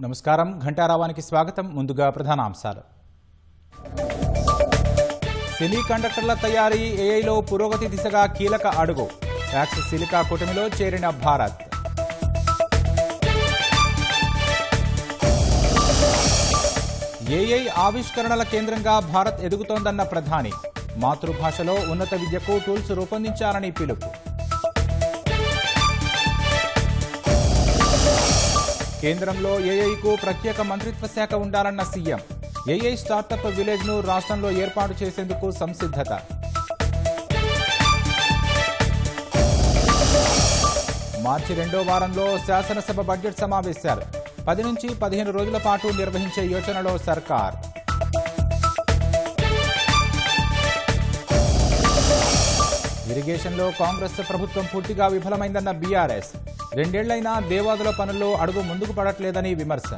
నమస్కారం ఘంటారావానికి స్వాగతం. ముందుగా ప్రధానాంశాలు. సెమీ కండక్టర్ల తయారీ ఏఐలో పురోగతి దిశగా కీలక అడుగు. ఫ్యాక్స్ సిలికా కూటమిలో చేరిన భారత్. ఏఐ ఆవిష్కరణల కేంద్రంగా భారత్ ఎదుగుతోందన్న ప్రధాని. మాతృభాషలో ఉన్నత విద్యకు టూల్స్ రూపొందించాలని పిలుపు. కేంద్రంలో ఏఐకు ప్రత్యేక మంత్రిత్వ శాఖ ఉండాలన్న సీఎం. ఏఐ స్టార్టప్ విలేజ్ను రాష్ట్రంలో ఏర్పాటు చేసేందుకు సంసిద్ధత. మార్చి 2వ వారంలో శాసనసభ బడ్జెట్ సమావేశాలు 10 నుంచి 15 రోజుల పాటు నిర్వహించే యోచనలో సర్కార్. ఇరిగేషన్లో కాంగ్రెస్ ప్రభుత్వం పూర్తిగా విఫలమైందన్న బీఆర్ఎస్. 2 ఏళ్లైనా దేవాదుల పనుల్లో అడుగు ముందుకు పడట్లేదని విమర్శ.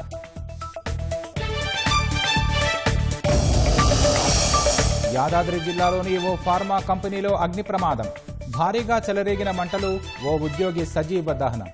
యాదాద్రి జిల్లాలోని ఓ ఫార్మా కంపెనీలో అగ్ని ప్రమాదం. భారీగా చెలరేగిన మంటలు, ఓ ఉద్యోగి సజీవ దహనం.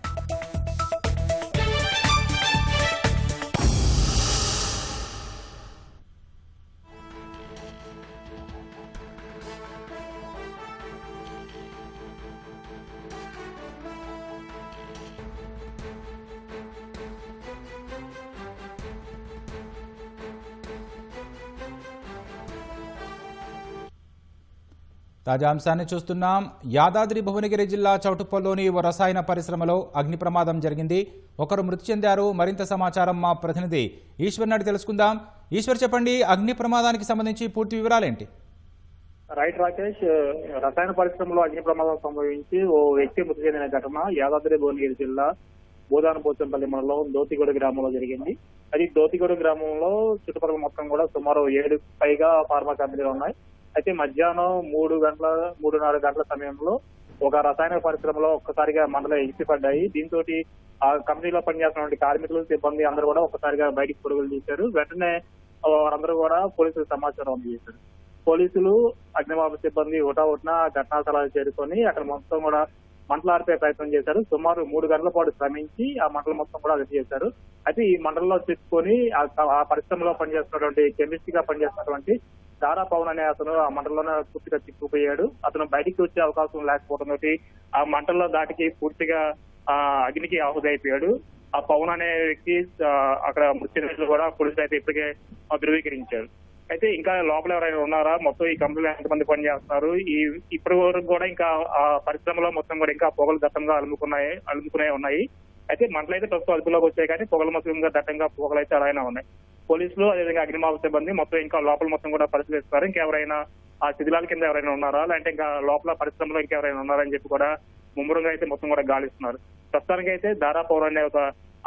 తాజా అంశాన్ని చూస్తున్నాం. యాదాద్రి భువనగిరి జిల్లా చౌటుప్పల్లోని ఓ రసాయన పరిశ్రమలో అగ్ని ప్రమాదం జరిగింది. ఒకరు మృతి చెందారు. మరింత సమాచారం మా ప్రతినిధి ఈశ్వర్ నాటి తెలుసుకుందాం. ఈశ్వర్, చెప్పండి, అగ్ని ప్రమాదానికి సంబంధించి పూర్తి వివరాలేంటి? రైట్ రాకేష్, రసాయన పరిశ్రమలో అగ్ని ప్రమాదం సంభవించి ఓ వ్యక్తి మృతి చెందిన ఘటన యాదాద్రి భువనగిరి జిల్లా బోదానపోచంపల్లి మండలం దోతిగూడ గ్రామంలో జరిగింది. అది దోతిగూడ గ్రామంలో చుట్టుపక్కల మొత్తం కూడా సుమారు 7 పైగా ఫార్మా కంపెనీలు ఉన్నాయి. అయితే మధ్యాహ్నం 3-3:30 గంటల సమయంలో ఒక రసాయన పరిశ్రమలో ఒక్కసారిగా మంటలు ఎగిసిపడ్డాయి. దీంతో ఆ కంపెనీలో పనిచేస్తున్న కార్మికులు, సిబ్బంది అందరూ కూడా ఒక్కసారిగా బయటికి పరుగులు తీశారు. వెంటనే వారందరూ కూడా పోలీసులకు సమాచారం అందజేశారు. పోలీసులు, అగ్నిమాపక సిబ్బంది హుటాహుటిన ఘటనా స్థలానికి చేరుకొని అక్కడ మొత్తం కూడా మంటలు ఆర్పే ప్రయత్నం చేశారు. సుమారు 3 గంటల పాటు శ్రమించి ఆ మంటలు మొత్తం కూడా అదుపు చేశారు. అయితే ఈ మంటల్లో చిక్కుకొని ఆ పరిశ్రమలో పనిచేస్తున్నటువంటి కెమిస్ట్ గా పనిచేస్తున్నటువంటి దారా పవన్ అనే అతను ఆ మంటల్లోనే పూర్తిగా చిక్కుపోయాడు. అతను బయటికి వచ్చే అవకాశం లేకపోవడంతో ఆ మంటల్లో దాటికి పూర్తిగా అగ్నికి ఆహుతైపోయాడు. ఆ పవన్ అనే వ్యక్తి అక్కడ మృతి చెందినట్లు కూడా పోలీసులు అయితే ఇప్పటికే ధృవీకరించారు. అయితే ఇంకా లోపల ఎవరైనా ఉన్నారా, మొత్తం ఈ కంపెనీలో ఎంతమంది పనిచేస్తున్నారు, ఇప్పటి వరకు కూడా ఇంకా ఆ పరిశ్రమలో మొత్తం కూడా ఇంకా పొగలు దట్టంగా అలుముకునే ఉన్నాయి. అయితే మంటలు అయితే ప్రస్తుతం అదుపులోకి వచ్చాయి, కానీ పొగలు మొత్తంగా దట్టంగా పొగలు అయితే అలానే ఉన్నాయి. పోలీసులు, అదేవిధంగా అగ్నిమాపక సిబ్బంది మొత్తం ఇంకా లోపల మొత్తం కూడా పరిశీలిస్తారు. ఇంకెవరైనా ఆ శిథిలాల కింద ఎవరైనా ఉన్నారా, లేదంటే ఇంకా లోపల పరిశ్రమలో ఇంకెవరైనా ఉన్నారని చెప్పి కూడా ముమ్మరంగా అయితే మొత్తం కూడా గాలిస్తున్నారు. ప్రస్తుతానికి అయితే దారా పౌర్ అనే ఒక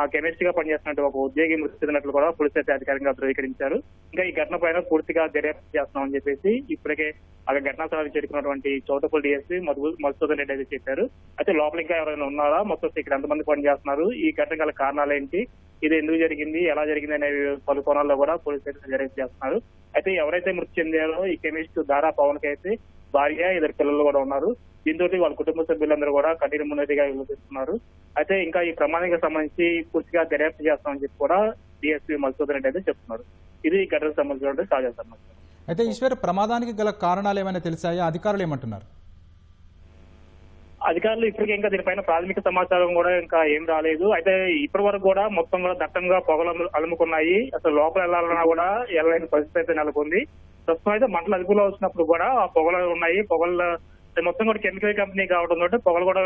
ఆ కెమిస్ట్ గా పనిచేస్తున్నట్టు ఒక ఉద్యోగి మృతి చెందినట్లు కూడా పోలీసులు అయితే అధికారికంగా ధృవీకరించారు. ఇంకా ఈ ఘటన పైన పూర్తిగా దర్యాప్తు చేస్తున్నామని చెప్పేసి ఇప్పటికే అక్కడ ఘటనా స్థలానికి చేరుకున్నటువంటి చౌటుప్పల్ డిఎస్పీ మధుసూదన్ రెడ్డి అయితే చెప్పారు. అయితే లోపల ఇంకా ఎవరైనా ఉన్నారా, మొత్తం ఇక్కడ ఎంతమంది పనిచేస్తున్నారు, ఈ ఘటన గల కారణాలు ఏంటి, ఇది ఎందుకు జరిగింది, ఎలా జరిగింది అనే పలు కోణాల్లో కూడా పోలీసులు దర్యాప్తు చేస్తున్నారు. అయితే ఎవరైతే మృతి చెందారో ఈ కెమిస్ట్ దారా పవన్ కి అయితే భార్య, 2 పిల్లలు కూడా ఉన్నారు. దీంతో వాళ్ళ కుటుంబ సభ్యులందరూ కూడా కఠిన మున్నతిగా విమర్శిస్తున్నారు. అయితే ఇంకా ఈ ప్రమాదానికి సంబంధించి పూర్తిగా దర్యాప్తు చేస్తామని చెప్పి కూడా డిఎస్పీ మధుసూదన్ రెడ్డి అయితే చెప్తున్నారు. ఇది ఘటనకు సంబంధించిన తాజా సమాచారం. అయితే ఈశ్వర్, ప్రమాదానికి గల కారణాలు ఏమైనా తెలిసాయా? అధికారులు ఏమంటున్నారు? అధికారులు ఇప్పటికే ఇంకా దీనిపైన ప్రాథమిక సమాచారం కూడా ఇంకా ఏం రాలేదు. అయితే ఇప్పటి వరకు కూడా మొత్తం కూడా దట్టంగా పొగలు అలుముకున్నాయి. అసలు లోపల వెళ్ళాలన్నా కూడా వెళ్ళలేని పరిస్థితి అయితే నెలకొంది. ప్రస్తుతం అయితే మంటలు అదుపులో వచ్చినప్పుడు కూడా ఆ పొగలు ఉన్నాయి. పొగలు మొత్తం కూడా కెమికల్ కంపెనీ కావడం తోటి పొగలు కూడా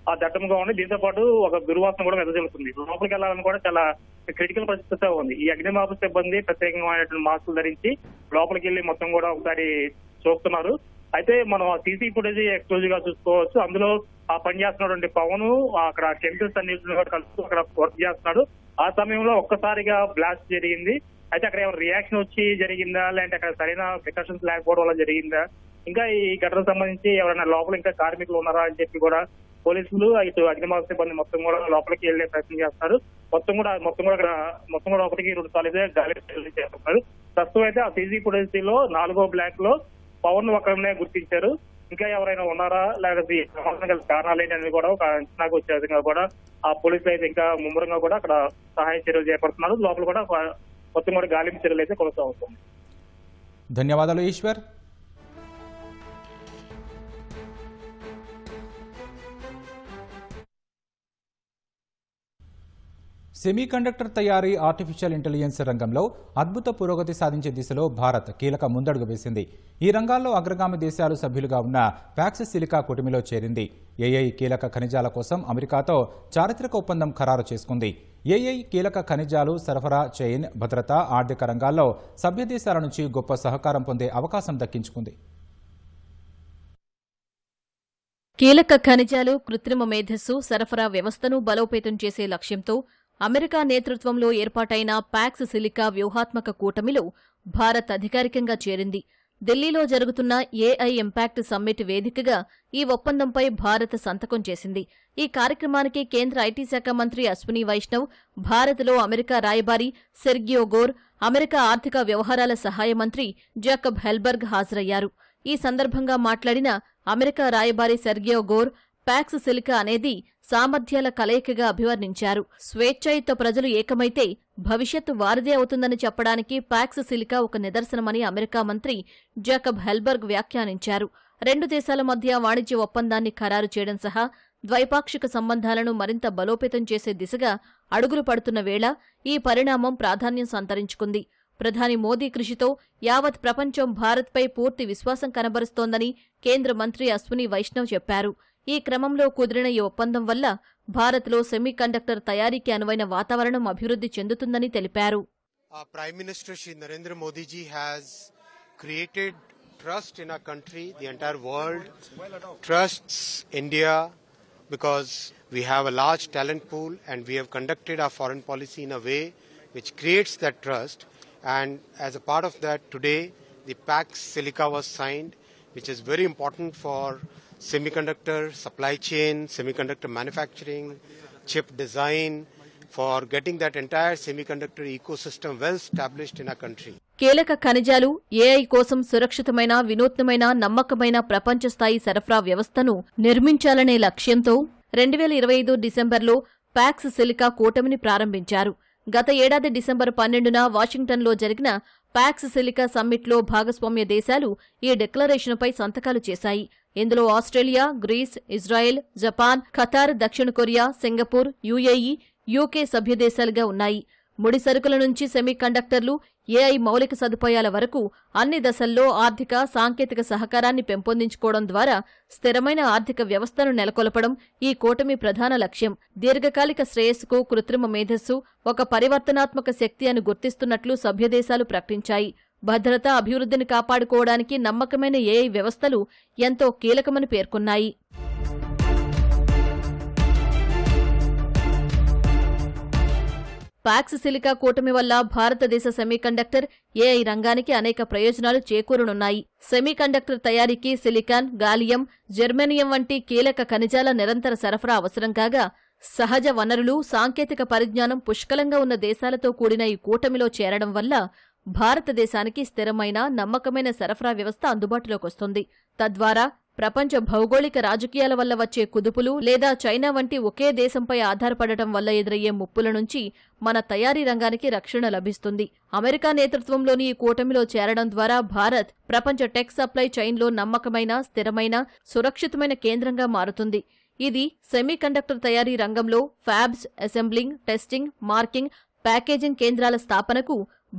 ఆ దట్టంగా ఉన్నాయి. దీంతో పాటు ఒక దుర్వాసన కూడా వెదజల్లుతుంది. లోపలికి వెళ్ళాలని కూడా చాలా క్రిటికల్ పరిస్థితి ఉంది. ఈ అగ్నిమాపక సిబ్బంది ప్రత్యేకమైనటువంటి మాస్కులు ధరించి లోపలికి వెళ్లి మొత్తం కూడా ఒకసారి చూస్తున్నారు. అయితే మనం సీసీ ఫుటేజ్ ఎక్స్క్లూజివ్ గా చూసుకోవచ్చు. అందులో ఆ పనిచేస్తున్నటువంటి పవన్ అక్కడ కెమికల్స్ అన్నింటిని కూడా కలుస్తూ అక్కడ వర్క్ చేస్తున్నాడు. ఆ సమయంలో ఒక్కసారిగా బ్లాస్ట్ జరిగింది. అయితే అక్కడ ఏమైనా రియాక్షన్ వచ్చి జరిగిందా, లేదంటే అక్కడ సరైన ప్రికాషన్స్ లేకపోవడం వల్ల జరిగిందా, ఇంకా ఈ ఘటనకు సంబంధించి ఎవరైనా లోపల ఇంకా కార్మికులు ఉన్నారా అని చెప్పి కూడా పోలీసులు, ఇటు అగ్నిమాపక సిబ్బంది మొత్తం కూడా లోపలికి వెళ్లే ప్రయత్నం చేస్తారు. మొత్తం కూడా 1-2 సార్లు అయితే గాలి చేస్తున్నారు. ప్రస్తుతం అయితే ఆ సీసీ ఫుటేజ్ లో 4వ బ్లాక్ లో పవన్ ఒకరినే గుర్తించారు. ఇంకా ఎవరైనా ఉన్నారా, లేకపోతే ఈ ప్రమాదం గల కారణాలు ఏంటి అనేది కూడా ఒక అంచనాకు వచ్చే విధంగా కూడా ఆ పోలీసులు అయితే ఇంకా ముమ్మరంగా కూడా అక్కడ సహాయ చర్యలు చేపడుతున్నారు. లోపల కూడా మొత్తం కూడా గాలింపు చర్యలు అయితే కొనసాగుతుంది. ధన్యవాదాలు ఈశ్వర్. సెమీకండక్టర్ తయారీ ఆర్టిఫిషియల్ ఇంటెలిజెన్స్ రంగంలో అద్భుత పురోగతి సాధించే దిశలో భారత్ కీలక ముందడుగు వేసింది. ఈ రంగాల్లో అగ్రగామి దేశాలు సభ్యులుగా ఉన్న ప్యాక్స్ సిలికా కూటమిలో చేరింది. ఏఐ కీలక ఖనిజాల కోసం అమెరికాతో చారిత్రక ఒప్పందం ఖరారు చేసుకుంది. ఏఐ కీలక ఖనిజాలు సరఫరా చైన్, భద్రత, ఆర్థిక రంగాల్లో సభ్య దేశాల నుంచి గొప్ప సహకారం పొందే అవకాశం దక్కించుకుంది. కీలక ఖనిజాలు, కృత్రిమ మేధస్సు సరఫరా వ్యవస్థను బలోపేతం చేసే లక్ష్యంతో అమెరికా నేతృత్వంలో ఏర్పాటైన ప్యాక్స్ సిలికా వ్యూహాత్మక కూటమిలో భారత్ అధికారికంగా చేరింది. ఢిల్లీలో జరుగుతున్న ఏఐ ఇంపాక్ట్ సమ్మిట్ వేదికగా ఈ ఒప్పందంపై భారత్ సంతకం చేసింది. ఈ కార్యక్రమానికి కేంద్ర ఐటీ శాఖ మంత్రి అశ్విని వైష్ణవ్, భారత్లో అమెరికా రాయబారి సెర్గియో గోర్, అమెరికా ఆర్థిక వ్యవహారాల సహాయ మంత్రి జాకబ్ హెల్బర్గ్ హాజరయ్యారు. ఈ సందర్భంగా మాట్లాడిన అమెరికా రాయబారి సెర్గియో గోర్, ప్యాక్స్ సిలికా అనేది సామర్థ్యాల కలయికగా అభివర్ణించారు. స్వేచ్ఛాయుత ప్రజలు ఏకమైతే భవిష్యత్తు వారిదే అవుతుందని చెప్పడానికి ప్యాక్స్ సిలికా ఒక నిదర్శనమని అమెరికా మంత్రి జాకబ్ హెల్బర్గ్ వ్యాఖ్యానించారు. రెండు దేశాల మధ్య వాణిజ్య ఒప్పందాన్ని ఖరారు చేయడం సహా ద్వైపాక్షిక సంబంధాలను మరింత బలోపేతం చేసే దిశగా అడుగులు పడుతున్న వేళ ఈ పరిణామం ప్రాధాన్యం సంతరించుకుంది. ప్రధాని మోదీ కృషితో యావత్ ప్రపంచం భారత్పై పూర్తి విశ్వాసం కనబరుస్తోందని కేంద్ర మంత్రి అశ్విని వైష్ణవ్ చెప్పారు. ఈ క్రమంలో కుదిరిన ఈ ఒప్పందం వల్ల భారత్లో సెమీకండక్టర్ తయారీకి అనువైన వాతావరణం అభివృద్ధి చెందుతుందని తెలిపారు. Prime Minister Shri Narendra Modi ji has created trust in our country. The entire world trusts India because we have a large talent pool and we have conducted our foreign policy in a way which creates that trust. And as a part of that, today the PACS Silica was signed, which is very important for semiconductor supply chain, semiconductor manufacturing, chip design, for getting that entire semiconductor ecosystem well established in our country. కీలక ఖనిజాలు, AI కోసం సురక్షితమైన, వినూత్నమైన, నమ్మకమైన ప్రపంచ స్థాయి సరఫరా వ్యవస్థను నిర్మించాలనే లక్ష్యంతో 2025 డిసెంబర్లో ప్యాక్స్ సిలికా కూటమిని ప్రారంభించారు. గత ఏడాది డిసెంబర్ 12న వాషింగ్టన్లో జరిగిన ప్యాక్స్ సిలికా సమ్మిట్లో భాగస్వామ్య దేశాలు ఈ డిక్లరేషన్పై సంతకాలు చేశాయి. ఇందులో Australia, Greece, Israel, Japan, Qatar, దక్షిణ కొరియా, సింగపూర్, యుఏఈ, యూకే సభ్యదేశాలుగా ఉన్నాయి. ముడి సరుకుల నుంచి సెమీకండక్టర్లు, ఏఐ మౌలిక సదుపాయాల వరకు అన్ని దశల్లో ఆర్థిక, సాంకేతిక సహకారాన్ని పెంపొందించుకోవడం ద్వారా స్థిరమైన ఆర్థిక వ్యవస్థను నెలకొల్పడం ఈ కూటమి ప్రధాన లక్ష్యం. దీర్ఘకాలిక శ్రేయస్సుకు కృత్రిమ మేధస్సు ఒక పరివర్తనాత్మక శక్తి అని గుర్తిస్తున్నట్లు సభ్యదేశాలు ప్రకటించాయి. భద్రత, అభివృద్ధిని కాపాడుకోవడానికి నమ్మకమైన ఏఐ వ్యవస్థలు ఎంతో కీలకమని పేర్కొన్నాయి. ప్యాక్స్ సిలికా కూటమి వల్ల భారతదేశ సెమీకండక్టర్, ఏఐ రంగానికి అనేక ప్రయోజనాలు చేకూరనున్నాయి. సెమీకండక్టర్ తయారీకి సిలికాన్, గాలియం, జెర్మేనియం వంటి కీలక ఖనిజాల నిరంతర సరఫరా అవసరం కాగా, సహజ వనరులు, సాంకేతిక పరిజ్ఞానం పుష్కలంగా ఉన్న దేశాలతో కూడిన ఈ కూటమిలో చేరడం వల్ల భారతదేశానికి స్థిరమైన, నమ్మకమైన సరఫరా వ్యవస్థ అందుబాటులోకొస్తుంది. తద్వారా ప్రపంచ భౌగోళిక రాజకీయాల వల్ల వచ్చే కుదుపులు లేదా చైనా వంటి ఒకే దేశంపై ఆధారపడటం వల్ల ఎదురయ్యే ముప్పుల నుంచి మన తయారీ రంగానికి రక్షణ లభిస్తుంది. అమెరికా నేతృత్వంలోని ఈ కూటమిలో చేరడం ద్వారా భారత్ ప్రపంచ టెక్ సప్లై చైన్లో నమ్మకమైన, స్థిరమైన, సురక్షితమైన కేంద్రంగా మారుతుంది. ఇది సెమీకండక్టర్ తయారీ రంగంలో fabs, assembling, testing, marking, packaging కేంద్రాల స్థాపనకు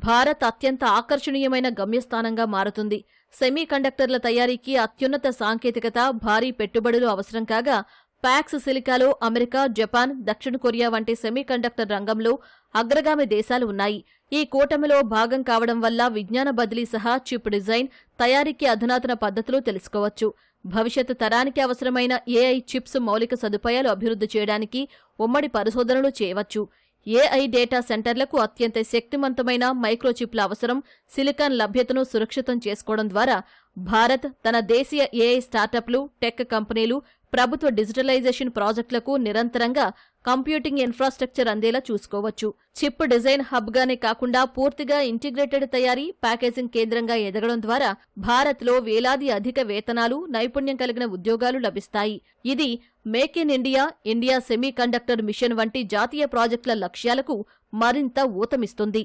భారత్ అత్యంత ఆకర్షణీయమైన గమ్యస్థానంగా మారుతుంది. సెమీకండక్టర్ల తయారీకి అత్యున్నత సాంకేతికత, భారీ పెట్టుబడులు అవసరం కాగా, ప్యాక్స్ సిలికాలో అమెరికా, జపాన్, దక్షిణ కొరియా వంటి సెమీకండక్టర్ రంగంలో అగ్రగామి దేశాలు ఉన్నాయి. ఈ కూటమిలో భాగం కావడం వల్ల విజ్ఞాన బదిలీ సహా చిప్ డిజైన్, తయారీకి అధునాతన పద్ధతులు తెలుసుకోవచ్చు. భవిష్యత్తు తరానికి అవసరమైన ఏఐ చిప్స్ మౌలిక సదుపాయాలు అభివృద్ధి చేయడానికి ఉమ్మడి పరిశోధనలు చేయవచ్చు. ఏఐ డేటా సెంటర్లకు అత్యంత శక్తివంతమైన మైక్రోచిప్ల అవసరం, సిలికాన్ లభ్యతను సురక్షితం చేసుకోవడం ద్వారా భారత్ తన దేశీయ ఏఐ స్టార్టప్లు, టెక్ కంపెనీలు, ప్రభుత్వ డిజిటలైజేషన్ ప్రాజెక్టులకు నిరంతరంగా కంప్యూటింగ్ ఇన్ఫ్రాస్ట్రక్చర్ అందేలా చూసుకోవచ్చు. చిప్ డిజైన్ హబ్గానే కాకుండా పూర్తిగా ఇంటిగ్రేటెడ్ తయారీ, ప్యాకేజింగ్ కేంద్రంగా ఎదగడం ద్వారా భారత్లో వేలాది అధిక వేతనాలు, నైపుణ్యం కలిగిన ఉద్యోగాలు లభిస్తాయి. ఇది make in India, India semiconductor mission వంటి జాతీయ ప్రాజెక్టుల లక్ష్యాలకు మరింత ఊతమిస్తుంది.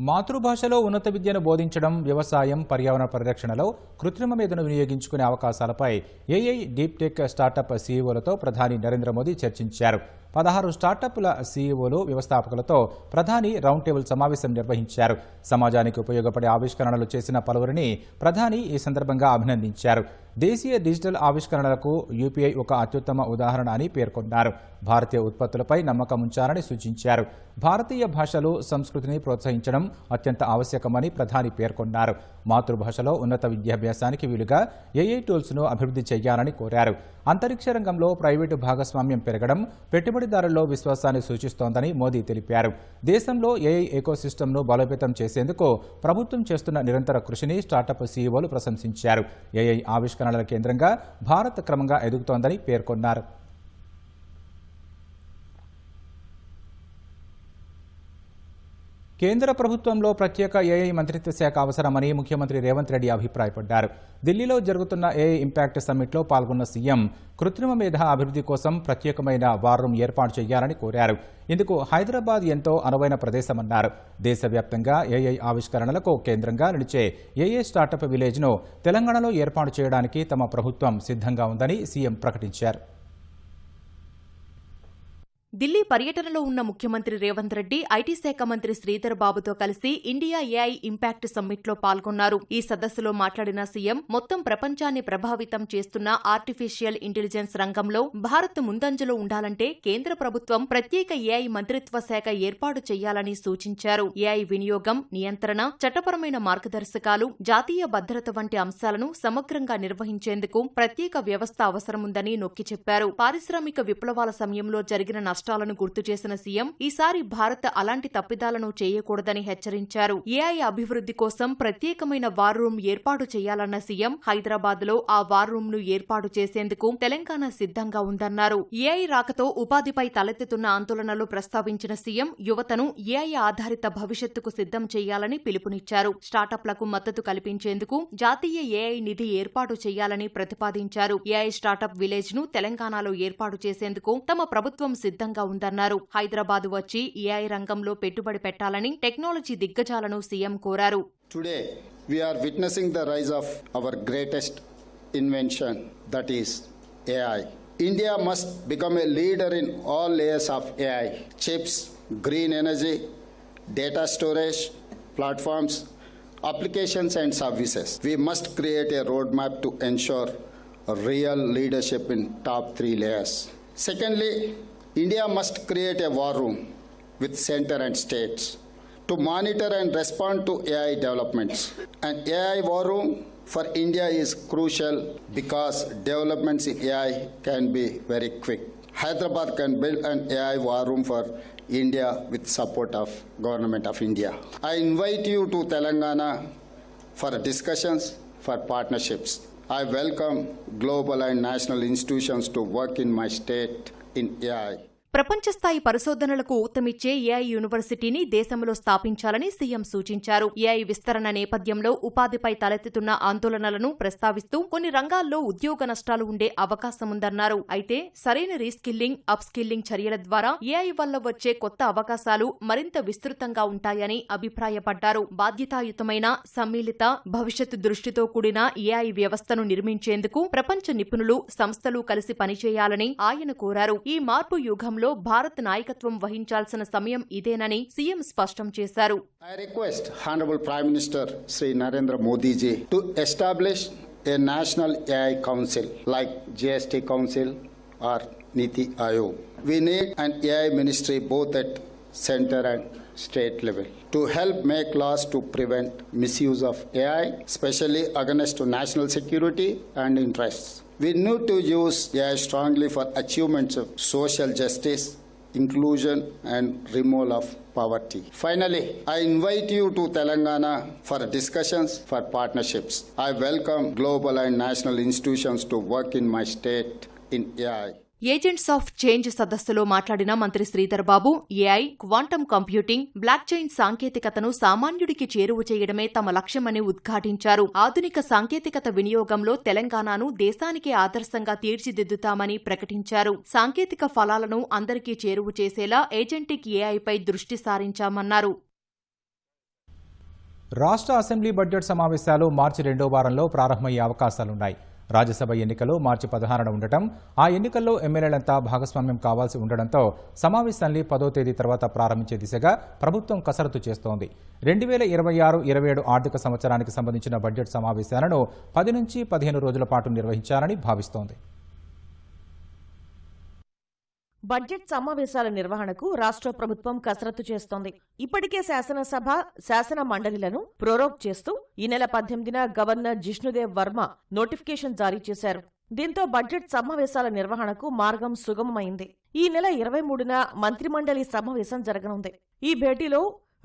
మాతృభాషలో ఉన్నత విద్యను బోధించడం, వ్యవసాయం, పర్యావరణ పరిరక్షణలో కృత్రిమ మేధను వినియోగించుకునే అవకాశాలపై ఏఐ డీప్ టెక్ స్టార్టప్ సీఈఓలతో ప్రధాని నరేంద్ర మోదీ చర్చించారు. 16 స్టార్టప్ల సీఈఓలు, వ్యవస్థాపకులతో ప్రధాని రౌండ్ టేబుల్ సమావేశం నిర్వహించారు. సమాజానికి ఉపయోగపడే ఆవిష్కరణలు చేసిన పలువురిని ప్రధాని ఈ సందర్భంగా అభినందించారు. దేశీయ డిజిటల్ ఆవిష్కరణలకు యూపీఐ ఒక అత్యుత్తమ ఉదాహరణ అని పేర్కొన్నారు. భారతీయ ఉత్పత్తులపై నమ్మకం ఉంచాలని సూచించారు. భారతీయ భాషలు, సంస్కృతిని ప్రోత్సహించడం అత్యంత ఆవశ్యకమని ప్రధాని పేర్కొన్నారు. మాతృభాషలో ఉన్నత విద్యాభ్యాసానికి వీలుగా ఏఐ టూల్స్ను అభివృద్ధి చేయాలని కోరారు. అంతరిక్ష రంగంలో ప్రైవేటు భాగస్వామ్యం పెరగడం పెట్టుబడిదారుల్లో విశ్వాసాన్ని సూచిస్తోందని మోదీ తెలిపారు. దేశంలో ఏఐ ఎకోసిస్టమ్ను బలోపేతం చేసేందుకు ప్రభుత్వం చేస్తున్న నిరంతర కృషిని స్టార్టప్ సీఈఓలు ప్రశంసించారు. ఏఐ ఆవిష్కరణల కేంద్రంగా భారత్ క్రమంగా ఎదుగుతోందని పేర్కొన్నారు. కేంద్ర ప్రభుత్వంలో ప్రత్యేక ఏఐ మంత్రిత్వ శాఖ అవసరమని ముఖ్యమంత్రి రేవంత్ రెడ్డి అభిప్రాయపడ్డారు. ఢిల్లీలో జరుగుతున్న ఏఐ ఇంపాక్ట్ సమ్మిట్లో పాల్గొన్న సీఎం కృత్రిమ మేధ అభివృద్ధి కోసం ప్రత్యేకమైన వార్ రూమ్ ఏర్పాటు చేయాలని కోరారు. ఇందుకు హైదరాబాద్ ఎంతో అనువైన ప్రదేశమన్నారు. దేశవ్యాప్తంగా ఏఐ ఆవిష్కరణలకు కేంద్రంగా నిలిచే ఏఐ స్టార్టప్ విలేజ్ను తెలంగాణలో ఏర్పాటు చేయడానికి తమ ప్రభుత్వం సిద్ధంగా ఉందని సీఎం ప్రకటించారు. ఢిల్లీ పర్యటనలో ఉన్న ముఖ్యమంత్రి రేవంత్ రెడ్డి ఐటీ శాఖ మంత్రి శ్రీధర్ బాబుతో కలిసి ఇండియా ఏఐ ఇంపాక్ట్ సమ్మిట్లో పాల్గొన్నారు. ఈ సదస్సులో మాట్లాడిన సీఎం మొత్తం ప్రపంచాన్ని ప్రభావితం చేస్తున్న ఆర్టిఫిషియల్ ఇంటెలిజెన్స్ రంగంలో భారత్ ముందంజలో ఉండాలంటే కేంద్ర ప్రభుత్వం ప్రత్యేక ఏఐ మంత్రిత్వ శాఖ ఏర్పాటు చేయాలని సూచించారు. ఏఐ వినియోగం, నియంత్రణ, చట్టపరమైన మార్గదర్శకాలు, జాతీయ భద్రత వంటి అంశాలను సమగ్రంగా నిర్వహించేందుకు ప్రత్యేక వ్యవస్థ అవసరముందని నొక్కి చెప్పారు. పారిశ్రామిక విప్లవాల సమయంలో జరిగిన నష్టాలను గుర్తు చేసిన సీఎం ఈసారి భారత్ అలాంటి తప్పిదాలను చేయకూడదని హెచ్చరించారు. ఏఐ అభివృద్ధి కోసం ప్రత్యేకమైన వార్ రూమ్ ఏర్పాటు చేయాలన్న సీఎం హైదరాబాద్ లో ఆ వార్ రూమ్ ను ఏర్పాటు చేసేందుకు తెలంగాణ సిద్ధంగా ఉందన్నారు. ఏఐ రాకతో ఉపాధిపై తలెత్తుతున్న ఆందోళనలు ప్రస్తావించిన సీఎం యువతను ఏఐ ఆధారిత భవిష్యత్తుకు సిద్ధం చేయాలని పిలుపునిచ్చారు. స్టార్టప్లకు మద్దతు కల్పించేందుకు జాతీయ ఏఐ నిధి ఏర్పాటు చేయాలని ప్రతిపాదించారు. ఏఐ స్టార్టప్ విలేజ్ ను తెలంగాణలో ఏర్పాటు చేసేందుకు తమ ప్రభుత్వం సిద్ధంగా ఉందన్నారు. హైదరాబాద్ వచ్చి ఏఐ రంగంలో పెట్టుబడి పెట్టాలని టెక్నాలజీ దిగ్గజాలను సీఎం కోరారు. Today we are witnessing the rise of our greatest invention, that is AI. India must become a leader in all layers of AI: chips, green energy, data storage, platforms, applications and services. We must create a roadmap to ensure a real leadership in top 3 layers. Secondly, India must create a war room with center and states to monitor and respond to AI developments. An AI war room for India is crucial because developments in AI can be very quick. Hyderabad can build an AI war room for India with support of Government of India. I invite you to Telangana for discussions, for partnerships. I welcome global and national institutions to work in my state in AI. ప్రపంచ స్థాయి పరిశోధనలకు ఊతమిచ్చే AI యూనివర్సిటీని దేశంలో స్థాపించాలని CM సూచించారు. AI విస్తరణ నేపథ్యంలో ఉపాధిపై తలెత్తుతున్న ఆందోళనలను ప్రస్తావిస్తూ కొన్ని రంగాల్లో ఉద్యోగ నష్టాలు ఉండే అవకాశముందన్నారు. అయితే సరైన రీస్కిల్లింగ్, అప్స్కిల్లింగ్ చర్యల ద్వారా ఏఐ వల్ల వచ్చే కొత్త అవకాశాలు మరింత విస్తృతంగా ఉంటాయని అభిప్రాయపడ్డారు. బాధ్యతాయుతమైన, సమ్మిళిత, భవిష్యత్తు దృష్టితో కూడిన ఏఐ వ్యవస్థను నిర్మించేందుకు ప్రపంచ నిపుణులు, సంస్థలు కలిసి పనిచేయాలని ఆయన కోరారు. ఈ మార్పు యుగంలో భారత్ నాయకత్వం వహించాల్సిన సమయం ఇదేనని సీఎం స్పష్టం చేశారు. I request Honorable Prime Minister Sri Narendra Modi ji to establish a national AI council like GST Council or Niti Aayog. We need an AI ministry both at center and state level to help make laws to prevent misuse of AI, especially against to national security and interests. We need to use AI strongly for achievements of social justice, inclusion and removal of poverty. Finally, I invite you to Telangana for discussions for partnerships. I welcome global and national institutions to work in my state in AI. Agents of change సదస్సులో మాట్లాడిన మంత్రి Sridhar Babu AI, quantum computing, blockchain సాంకేతికతను సామాన్యుడికి చేరువ చేయడమే తమ లక్ష్యమని ఉద్ఘాటించారు. ఆధునిక సాంకేతికత వినియోగంలో తెలంగాణను దేశానికి ఆదర్శంగా తీర్చిదిద్దుతామని ప్రకటించారు. సాంకేతిక ఫలాలను అందరికీ చేరువ చేసేలా ఏజెంటిక్ ఏఐపై దృష్టి సారించామన్నారు. రాష్ట్ర అసెంబ్లీ బడ్జెట్ సమావేశాలు మార్చి 2వ వారంలో ప్రారంభమయ్యే అవకాశాలున్నాయి. రాజ్యసభ ఎన్నికలు మార్చి 16న ఉండటం, ఆ ఎన్నికల్లో ఎమ్మెల్యేలంతా భాగస్వామ్యం కావాల్సి ఉండడంతో సమావేశాన్ని 10వ తేదీ తర్వాత ప్రారంభించే దిశగా ప్రభుత్వం కసరత్తు చేస్తోంది. 2026-27 ఆర్థిక సంవత్సరానికి సంబంధించిన బడ్జెట్ సమావేశాలను 10 నుంచి 15 రోజుల పాటు నిర్వహించాలని భావిస్తోంది. బడ్జెట్ సమావేశాల నిర్వహణకు రాష్ట్ర ప్రభుత్వం కసరత్తు చేస్తోంది. ఇప్పటికే శాసనసభ, శాసన మండలిలను ప్రోరోగ్ చేస్తూ ఈ నెల 18న గవర్నర్ జిష్ణుదేవ్ వర్మ నోటిఫికేషన్ జారీ చేశారు. దీంతో బడ్జెట్ సమావేశాల నిర్వహణకు మార్గం సుగమమైంది. ఈ నెల 23న మంత్రిమండలి సమావేశం జరగనుంది. ఈ భేటీలో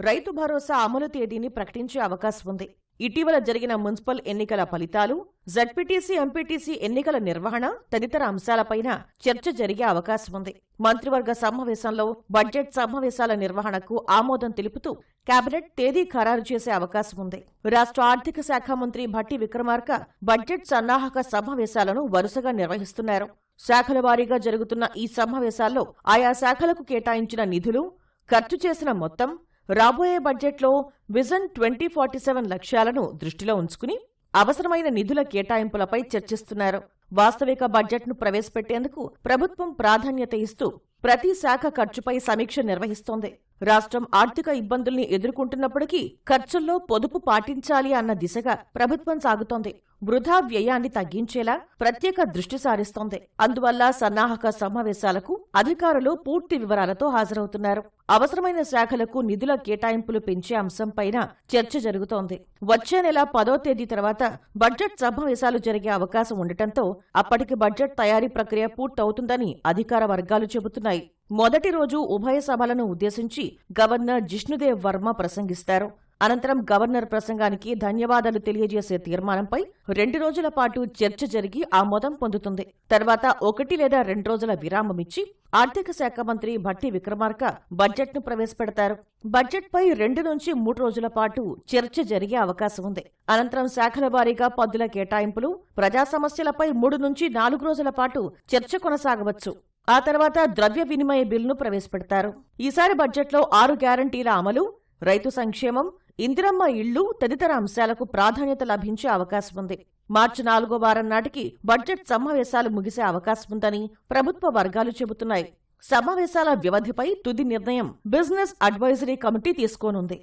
రైతు భరోసా అమలు తేదీని ప్రకటించే అవకాశం ఉంది. ఇటీవల జరిగిన మున్సిపల్ ఎన్నికల ఫలితాలు, జడ్పీటీసీ, ఎంపీటీసీ ఎన్నికల నిర్వహణ తదితర అంశాలపైన చర్చ జరిగే అవకాశం ఉంది. మంత్రివర్గ సమావేశంలో బడ్జెట్ సమావేశాల నిర్వహణకు ఆమోదం తెలుపుతూ కేబినెట్ తేదీ ఖరారు చేసే అవకాశం ఉంది. రాష్ట్ర ఆర్థిక శాఖ మంత్రి భట్టి విక్రమార్క బడ్జెట్ సన్నాహక సమావేశాలను వరుసగా నిర్వహిస్తున్నారు. శాఖల వారీగా జరుగుతున్న ఈ సమావేశాల్లో ఆయా శాఖలకు కేటాయించిన నిధులు, ఖర్చు చేసిన మొత్తం, రాబోయే బడ్జెట్లో విజన్ 2047 లక్ష్యాలను దృష్టిలో ఉంచుకుని అవసరమైన నిధుల కేటాయింపులపై చర్చిస్తున్నారు. వాస్తవిక బడ్జెట్ను ప్రవేశపెట్టేందుకు ప్రభుత్వం ప్రాధాన్యత ఇస్తూ ప్రతి శాఖ ఖర్చుపై సమీక్ష నిర్వహిస్తోంది. రాష్ట్రం ఆర్థిక ఇబ్బందుల్ని ఎదుర్కొంటున్నప్పటికీ ఖర్చుల్లో పొదుపు పాటించాలి అన్న దిశగా ప్రభుత్వం సాగుతోంది. వృధా వ్యయాన్ని తగ్గించేలా ప్రత్యేక దృష్టి సారిస్తోంది. అందువల్ల సన్నాహక సమావేశాలకు అధికారులు పూర్తి వివరాలతో హాజరవుతున్నారు. అవసరమైన శాఖలకు నిధుల కేటాయింపులు పెంచే అంశంపైన చర్చ జరుగుతోంది. వచ్చే నెల 10వ తేదీ తర్వాత బడ్జెట్ సమావేశాలు జరిగే అవకాశం ఉండటంతో అప్పటికి బడ్జెట్ తయారీ ప్రక్రియ పూర్తవుతుందని అధికార వర్గాలు చెబుతున్నాయి. మొదటి రోజు ఉభయ సభలను ఉద్దేశించి గవర్నర్ జిష్ణుదేవ్ వర్మ ప్రసంగిస్తారు. అనంతరం గవర్నర్ ప్రసంగానికి ధన్యవాదాలు తెలియజేసే తీర్మానంపై 2 రోజుల పాటు చర్చ జరిగి ఆమోదం పొందుతుంది. తర్వాత 1 లేదా 2 రోజుల విరామమిచ్చి ఆర్థిక శాఖ మంత్రి భట్టి విక్రమార్క బడ్జెట్ను ప్రవేశపెడతారు. బడ్జెట్పై 2 నుంచి 3 రోజుల పాటు చర్చ జరిగే అవకాశం ఉంది. అనంతరం శాఖల వారీగా పద్దుల కేటాయింపులు, ప్రజా సమస్యలపై 3 నుంచి 4 రోజుల పాటు చర్చ కొనసాగవచ్చు. ఆ తర్వాత ద్రవ్య వినిమయ బిల్లును ప్రవేశపెడతారు. ఈసారి బడ్జెట్లో 6 గ్యారంటీల అమలు, రైతు సంక్షేమం, ఇందిరమ్మ ఇళ్లు తదితర అంశాలకు ప్రాధాన్యత లభించే అవకాశం ఉంది. మార్చి 4వ వారం నాటికి బడ్జెట్ సమావేశాలు ముగిసే అవకాశం ఉందని ప్రభుత్వ వర్గాలు చెబుతున్నాయి. సమావేశాల వ్యవధిపై తుది నిర్ణయం బిజినెస్ అడ్వైజరీ కమిటీ తీసుకోనుంది.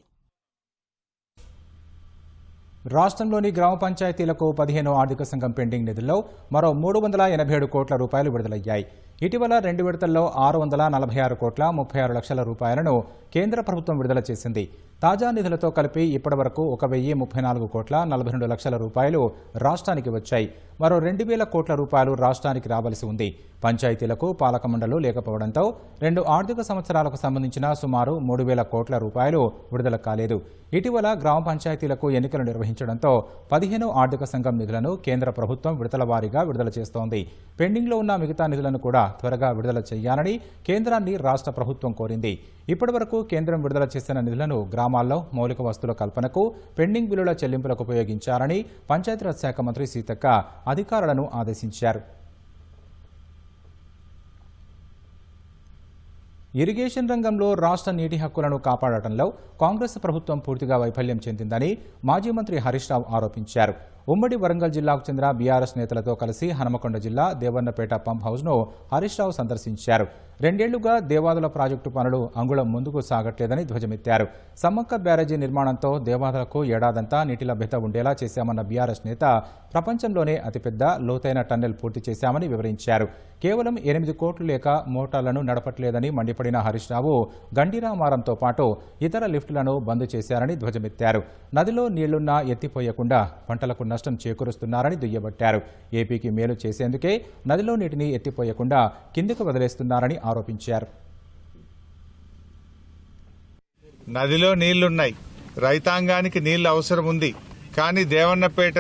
రాష్ట్రంలోని గ్రామ పంచాయతీలకు 15వ ఆర్థిక సంఘం పెండింగ్ నిధుల్లో మరో 387 కోట్ల రూపాయలు విడుదలయ్యాయి. ఇటీవల 2 విడతల్లో 646 కోట్ల 36 లక్షల రూపాయలను కేంద్ర ప్రభుత్వం విడుదల చేసింది. తాజా నిధులతో కలిపి ఇప్పటివరకు 1034 కోట్ల 42 లక్షల రూపాయలు రాష్ట్రానికి వచ్చాయి. మరో 2000 కోట్ల రూపాయలు రాష్ట్రానికి రావలసి ఉంది. పంచాయతీలకు పాలక మండళ్లు లేకపోవడంతో 2 ఆర్థిక సంవత్సరాలకు సంబంధించిన సుమారు 3000 కోట్ల రూపాయలు విడుదల కాలేదు. ఇటీవల గ్రామ పంచాయతీలకు ఎన్నికలు నిర్వహించడంతో 15వ ఆర్థిక సంఘం నిధులను కేంద్ర ప్రభుత్వం విడతల వారీగా విడుదల చేస్తోంది. పెండింగ్లో ఉన్న మిగతా నిధులను కూడా త్వరగా విడుదల చేయాలని కేంద్రాన్ని రాష్ట్ర ప్రభుత్వం కోరింది. ఇప్పటివరకు కేంద్రం విడుదల చేసిన నిధులను గ్రామాల్లో మౌలిక వస్తువుల కల్పనకు, పెండింగ్ బిల్లుల చెల్లింపులకు ఉపయోగించాలని పంచాయతీరాజ్ శాఖ మంత్రి సీతక్క అధికారులను ఆదేశించారు. ఇరిగేషన్ రంగంలో రాష్ట్ర నీటి హక్కులను కాపాడటంలో కాంగ్రెస్ ప్రభుత్వం పూర్తిగా వైఫల్యం చెందిందని మాజీ మంత్రి హరీష్ రావు ఆరోపించారు. ఉమ్మడి వరంగల్ జిల్లాకు చెందిన బీఆర్ఎస్ నేతలతో కలిసి హనుమకొండ జిల్లా దేవన్నపేట పంప్ హౌస్ను హరీష్ రావు సందర్శించారు. 2 ఏళ్లుగా దేవాదుల ప్రాజెక్టు పనులు అంగుళం ముందుకు సాగట్లేదని ధ్వజమెత్తారు. సమ్మక్క బ్యారేజీ నిర్మాణంతో దేవాదులకు ఏడాదంతా నీటి లభ్యత ఉండేలా చేశామన్న బీఆర్ఎస్ నేత ప్రపంచంలోనే అతిపెద్ద లోతైన టన్నెల్ పూర్తి చేశామని వివరించారు. కేవలం 8 కోట్లు లేక మోటార్లను నడపట్లేదని మండిపడిన హరీష్ రావు గండిరామారంతో పాటు ఇతర లిఫ్టులను బంద్ చేశారని ధ్వజమెత్తారు. నదిలో నీళ్లున్నా ఎత్తిపోయకుండా పంటలకు నష్టం చేకూరుస్తున్నారని దుయ్యబట్టారు. ఏపీకి మేలు చేసేందుకే నదిలో నీటిని ఎత్తిపోయకుండా కిందికి వదిలేస్తున్నారని ఆరోపించారు. నదిలో నీళ్లున్నాయి, రైతాంగానికి నీళ్లు అవసరం ఉంది. కానీ దేవన్నపేట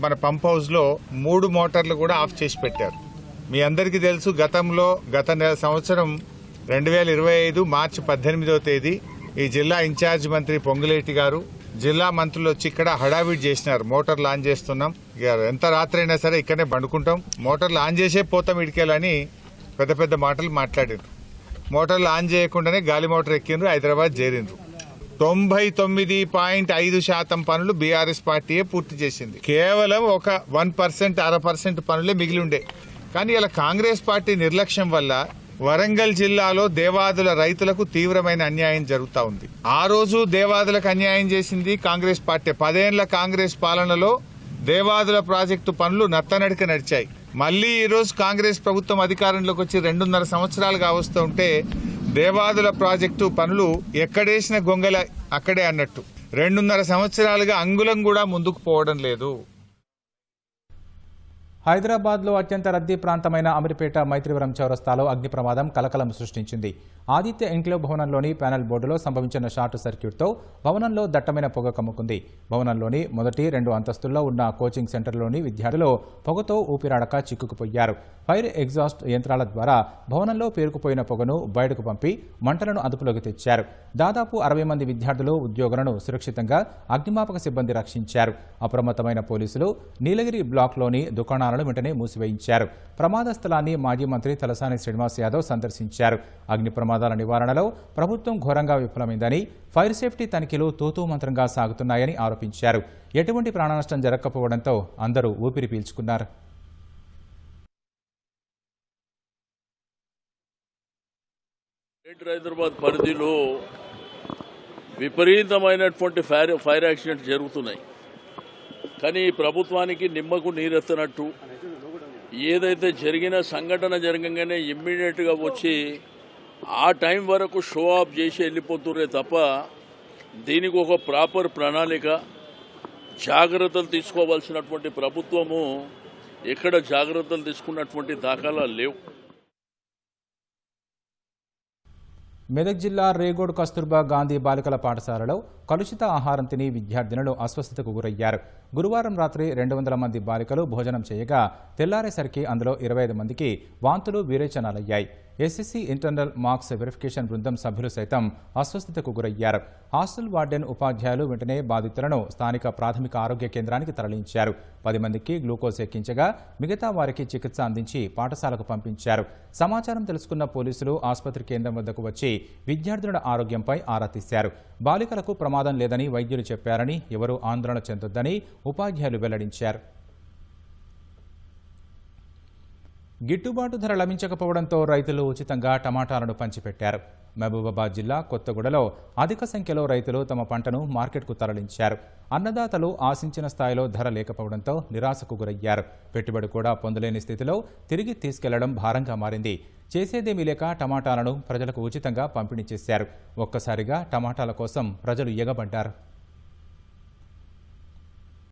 మన పంప్ హౌస్లో 3 మోటార్లు కూడా ఆఫ్ చేసి పెట్టారు. మీ అందరికీ తెలుసు, గత సంవత్సరం 2025 మార్చి 18వ తేదీ ఈ జిల్లా ఇన్ఛార్జ్ మంత్రి పొంగులేటి గారు, జిల్లా మంత్రులు వచ్చి ఇక్కడ హడావిడి చేసినారు. మోటార్లు ఆన్ చేస్తున్నాం, ఇక ఎంత రాత్రి అయినా సరే ఇక్కడనే పండుకుంటాం, మోటార్లు ఆన్ చేసే పోతాం ఇడికేలని పెద్ద పెద్ద మాటలు మాట్లాడారు. మోటార్లు ఆన్ చేయకుండానే గాలి మోటార్ ఎక్కిండ్రు, హైదరాబాద్ చేరిండ్రు. 99.5% పనులు బీఆర్ఎస్ పార్టీయే పూర్తి చేసింది. కేవలం ఒక 1%, 0.5% పనులే మిగిలి ఉండే. కానీ ఇలా కాంగ్రెస్ పార్టీ నిర్లక్ష్యం వల్ల వరంగల్ జిల్లాలో దేవాదుల రైతులకు తీవ్రమైన అన్యాయం జరుగుతూ ఉంది. ఆ రోజు దేవాదులకు అన్యాయం చేసింది కాంగ్రెస్ పార్టీ. 10 ఏళ్ల కాంగ్రెస్ పాలనలో దేవాదుల ప్రాజెక్టు పనులు నత్తనడిక నడిచాయి. మళ్లీ ఈ రోజు కాంగ్రెస్ ప్రభుత్వం అధికారంలోకి వచ్చి 2.5 సంవత్సరాలుగా వస్తూ ఉంటే దేవాదుల ప్రాజెక్టు పనులు ఎక్కడేసిన గొంగల అక్కడే అన్నట్టు 2.5 సంవత్సరాలుగా అంగుళం కూడా ముందుకు పోవడం లేదు. హైదరాబాద్లో అత్యంత రద్దీ ప్రాంతమైన అమీర్పేట మైత్రివరం చౌరస్తాలో అగ్ని ప్రమాదం కలకలం సృష్టించింది. ఆదిత్య ఎన్క్లేవ్ భవనంలోని ప్యానెల్ బోర్డులో సంభవించిన షార్ట్ సర్క్యూట్తో భవనంలో దట్టమైన పొగ కమ్ముకుంది. భవనంలోని మొదటి 2 అంతస్తుల్లో ఉన్న కోచింగ్ సెంటర్లోని విద్యార్థులు పొగతో ఊపిరాడక చిక్కుకుపోయారు. ఫైర్ ఎగ్జాస్ట్ యంత్రాల ద్వారా భవనంలో పేరుకుపోయిన పొగను బయటకు పంపి మంటలను అదుపులోకి తెచ్చారు. దాదాపు 60 మంది విద్యార్థులు, ఉద్యోగులను సురక్షితంగా అగ్నిమాపక సిబ్బంది రక్షించారు. అప్రమత్తమైన పోలీసులు నీలగిరి బ్లాక్లోని దుకాణాలను వెంటనే మూసివేయించారు. ప్రమాద స్థలాన్ని మాజీ మంత్రి తలసాని శ్రీనివాస్ యాదవ్ సందర్శించారు. అగ్ని ప్రమాదాల నివారణలో ప్రభుత్వం ఘోరంగా విఫలమైందని, ఫైర్ సేఫ్టీ తనిఖీలు తూతూ మంత్రంగా సాగుతున్నాయని ఆరోపించారు. ఎటువంటి ప్రాణనష్టం జరగకపోవడంతో అందరూ ఊపిరి పీల్చుకున్నారు. హైదరాబాద్ పరిధిలో విపరీతమైనటువంటి ఫైర్ యాక్సిడెంట్ జరుగుతున్నాయి. కానీ ప్రభుత్వానికి నిమ్మకు నీరెత్తనట్టు ఏదైతే జరిగిన సంఘటన జరగగానే ఇమ్మీడియట్గా వచ్చి ఆ టైం వరకు షో ఆఫ్ చేసి వెళ్ళిపోతుర్రే తప్ప దీనికి ఒక ప్రాపర్ ప్రణాళిక, జాగ్రత్తలు తీసుకోవాల్సినటువంటి ప్రభుత్వము ఎక్కడ జాగ్రత్తలు తీసుకున్నటువంటి దాఖలాలు లేవు. మెదక్ జిల్లా రేగోడ్ కస్తూర్బా గాంధీ బాలికల పాఠశాలలో కలుషిత ఆహారం తిని విద్యార్థినులు అస్వస్థతకు గురయ్యారు. గురువారం రాత్రి 200 మంది బాలికలు భోజనం చేయగా తెల్లారేసరికి అందులో 25 మందికి వాంతులు, విరేచనాలయ్యాయి. ఎస్ఎస్సీ ఇంటర్నల్ మార్క్స్ వెరిఫికేషన్ బృందం సభ్యులు సైతం అస్వస్థతకు గురయ్యారు. హాస్టల్ వార్డెన్, ఉపాధ్యాయులు వెంటనే బాధితులను స్థానిక ప్రాథమిక ఆరోగ్య కేంద్రానికి తరలించారు. 10 మందికి గ్లూకోజ్ ఎక్కించగా మిగతా వారికి చికిత్స అందించి పాఠశాలకు పంపించారు. సమాచారం తెలుసుకున్న పోలీసులు ఆసుపత్రి కేంద్రం వద్దకు వచ్చి విద్యార్థుల ఆరోగ్యంపై ఆరా తీశారు. బాలికలకు ప్రమాదం లేదని వైద్యులు చెప్పారని, ఎవరూ ఆందోళన చెందొద్దని ఉపాధ్యాయులు వెల్లడించారు. గిట్టుబాటు ధర లభించకపోవడంతో రైతులు ఉచితంగా టమాటాలను పంచిపెట్టారు. మహబూబాబాద్ జిల్లా కొత్తగూడలో అధిక సంఖ్యలో రైతులు తమ పంటను మార్కెట్కు తరలించారు. అన్నదాతలు ఆశించిన స్థాయిలో ధర లేకపోవడంతో నిరాశకు గురయ్యారు. పెట్టుబడి కూడా పొందలేని స్థితిలో తిరిగి తీసుకెళ్లడం భారంగా మారింది. చేసేదేమీ లేక టమాటాలను ప్రజలకు ఉచితంగా పంపిణీ చేశారు. ఒక్కసారిగా టమాటాల కోసం ప్రజలు ఎగబడ్డారు.